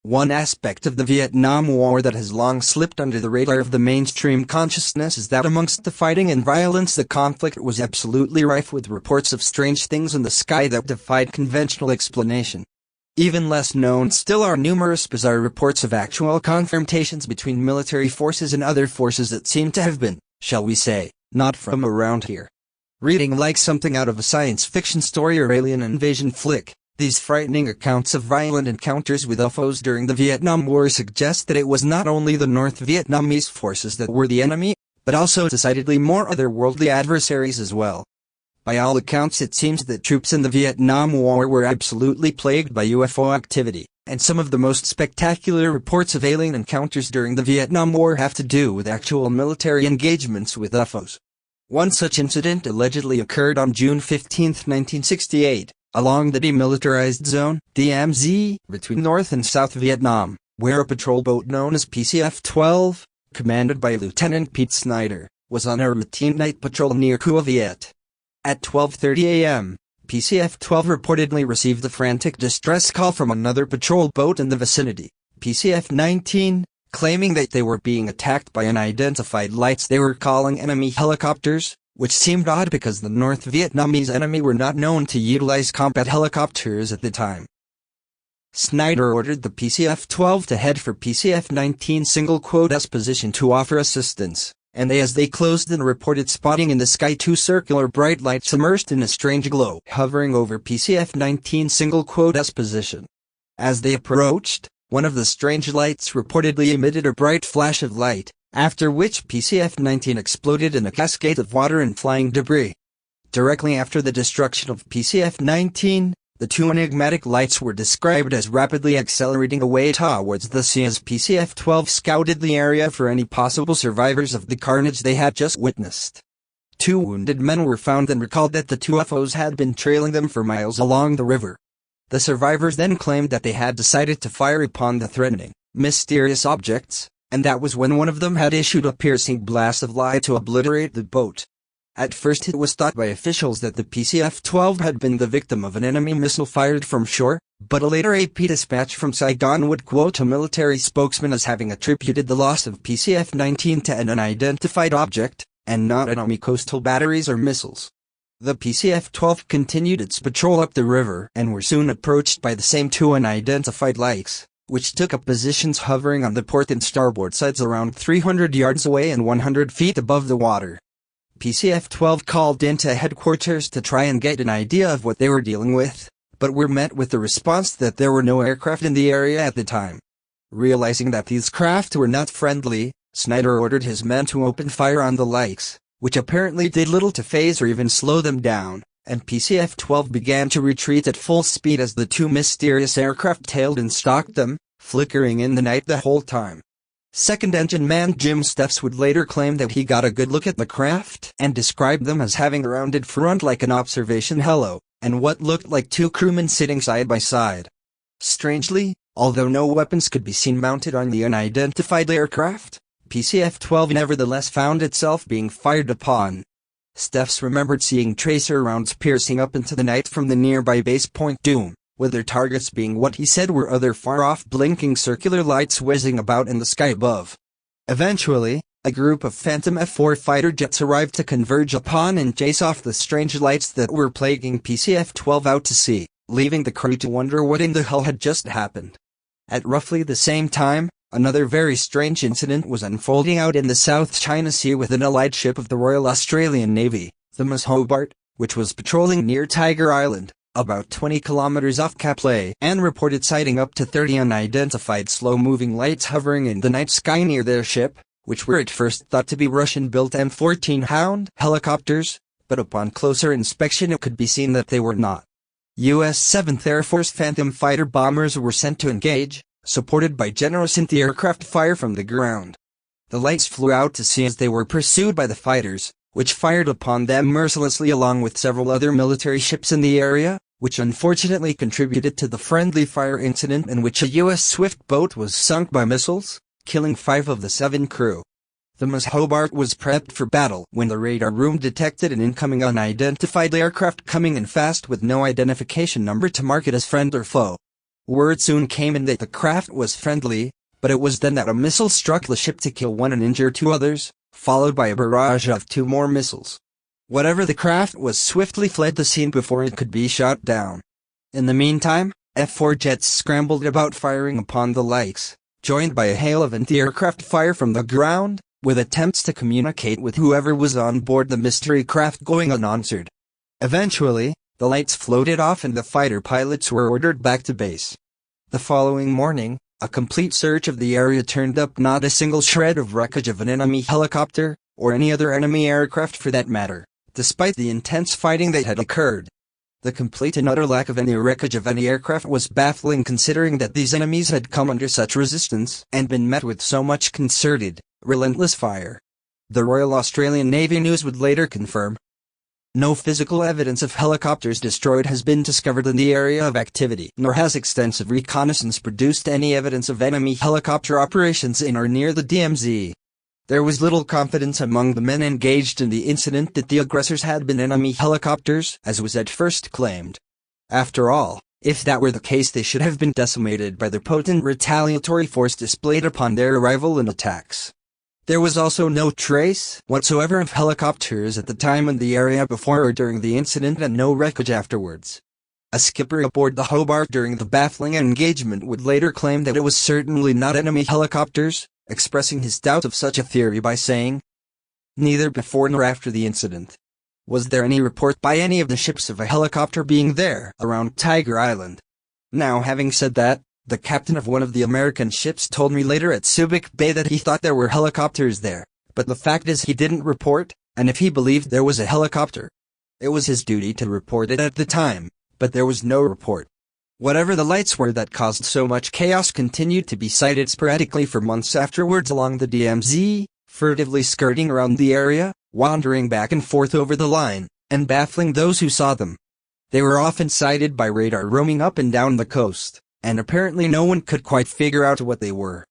One aspect of the Vietnam War that has long slipped under the radar of the mainstream consciousness is that amongst the fighting and violence the conflict was absolutely rife with reports of strange things in the sky that defied conventional explanation. Even less known still are numerous bizarre reports of actual confrontations between military forces and other forces that seem to have been, shall we say, not from around here. Reading like something out of a science fiction story or alien invasion flick, these frightening accounts of violent encounters with UFOs during the Vietnam War suggest that it was not only the North Vietnamese forces that were the enemy, but also decidedly more otherworldly adversaries as well. By all accounts it seems that troops in the Vietnam War were absolutely plagued by UFO activity, and some of the most spectacular reports of alien encounters during the Vietnam War have to do with actual military engagements with UFOs. One such incident allegedly occurred on June 15, 1968. Along the Demilitarized Zone (DMZ) between North and South Vietnam, where a patrol boat known as PCF-12, commanded by Lieutenant Pete Snyder, was on a routine night patrol near Cua Viet. At 12:30 a.m., PCF-12 reportedly received a frantic distress call from another patrol boat in the vicinity, PCF-19, claiming that they were being attacked by unidentified lights they were calling enemy helicopters, which seemed odd because the North Vietnamese enemy were not known to utilize combat helicopters at the time. Snyder ordered the PCF-12 to head for PCF-19 single-quote-S position to offer assistance, and as they closed in reported spotting in the sky two circular bright lights immersed in a strange glow hovering over PCF-19 single-quote-S position. As they approached, one of the strange lights reportedly emitted a bright flash of light, after which PCF-19 exploded in a cascade of water and flying debris. Directly after the destruction of PCF-19, the two enigmatic lights were described as rapidly accelerating away towards the sea as PCF-12 scouted the area for any possible survivors of the carnage they had just witnessed. Two wounded men were found and recalled that the two UFOs had been trailing them for miles along the river. The survivors then claimed that they had decided to fire upon the threatening, mysterious objects, and that was when one of them had issued a piercing blast of light to obliterate the boat. At first it was thought by officials that the PCF-12 had been the victim of an enemy missile fired from shore, but a later AP dispatch from Saigon would quote a military spokesman as having attributed the loss of PCF-19 to an unidentified object, and not enemy coastal batteries or missiles. The PCF-12 continued its patrol up the river and were soon approached by the same two unidentified lights, which took up positions hovering on the port and starboard sides around 300 yards away and 100 feet above the water. PCF-12 called into headquarters to try and get an idea of what they were dealing with, but were met with the response that there were no aircraft in the area at the time. Realizing that these craft were not friendly, Snyder ordered his men to open fire on the lights, which apparently did little to phase or even slow them down, and PCF-12 began to retreat at full speed as the two mysterious aircraft tailed and stalked them, flickering in the night the whole time. Second engine man Jim Steffes would later claim that he got a good look at the craft and described them as having a rounded front like an observation helo, and what looked like two crewmen sitting side by side. Strangely, although no weapons could be seen mounted on the unidentified aircraft, PCF-12 nevertheless found itself being fired upon. Steffes remembered seeing tracer rounds piercing up into the night from the nearby base Point Doom, with their targets being what he said were other far-off blinking circular lights whizzing about in the sky above. Eventually, a group of Phantom F-4 fighter jets arrived to converge upon and chase off the strange lights that were plaguing PCF-12 out to sea, leaving the crew to wonder what in the hell had just happened. At roughly the same time, another very strange incident was unfolding out in the South China Sea with an allied ship of the Royal Australian Navy, the Miss Hobart, which was patrolling near Tiger Island, about 20 kilometers off Cape, and reported sighting up to 30 unidentified slow-moving lights hovering in the night sky near their ship, which were at first thought to be Russian-built M14 Hound helicopters, but upon closer inspection it could be seen that they were not. U.S. 7th Air Force Phantom fighter bombers were sent to engage, supported by generous anti-aircraft fire from the ground. The lights flew out to sea as they were pursued by the fighters, which fired upon them mercilessly along with several other military ships in the area, which unfortunately contributed to the friendly fire incident in which a U.S. Swift boat was sunk by missiles, killing 5 of the 7 crew. The Miss Hobart was prepped for battle when the radar room detected an incoming unidentified aircraft coming in fast with no identification number to mark it as friend or foe. Word soon came in that the craft was friendly, but it was then that a missile struck the ship to kill one and injure two others, followed by a barrage of two more missiles. Whatever the craft was swiftly fled the scene before it could be shot down. In the meantime, F-4 jets scrambled about firing upon the lights, joined by a hail of anti-aircraft fire from the ground, with attempts to communicate with whoever was on board the mystery craft going unanswered. Eventually, the lights floated off and the fighter pilots were ordered back to base. The following morning, a complete search of the area turned up not a single shred of wreckage of an enemy helicopter, or any other enemy aircraft for that matter, despite the intense fighting that had occurred. The complete and utter lack of any wreckage of any aircraft was baffling considering that these enemies had come under such resistance and been met with so much concerted, relentless fire. The Royal Australian Navy News would later confirm. No physical evidence of helicopters destroyed has been discovered in the area of activity, nor has extensive reconnaissance produced any evidence of enemy helicopter operations in or near the DMZ. There was little confidence among the men engaged in the incident that the aggressors had been enemy helicopters, as was at first claimed. After all, if that were the case, they should have been decimated by the potent retaliatory force displayed upon their arrival and attacks. There was also no trace whatsoever of helicopters at the time in the area before or during the incident, and no wreckage afterwards. A skipper aboard the Hobart during the baffling engagement would later claim that it was certainly not enemy helicopters, expressing his doubt of such a theory by saying, "Neither before nor after the incident was there any report by any of the ships of a helicopter being there around Tiger Island." Now, having said that, the captain of one of the American ships told me later at Subic Bay that he thought there were helicopters there, but the fact is he didn't report, and if he believed there was a helicopter, it was his duty to report it at the time, but there was no report. Whatever the lights were that caused so much chaos continued to be sighted sporadically for months afterwards along the DMZ, furtively skirting around the area, wandering back and forth over the line, and baffling those who saw them. They were often sighted by radar roaming up and down the coast, and apparently no one could quite figure out what they were.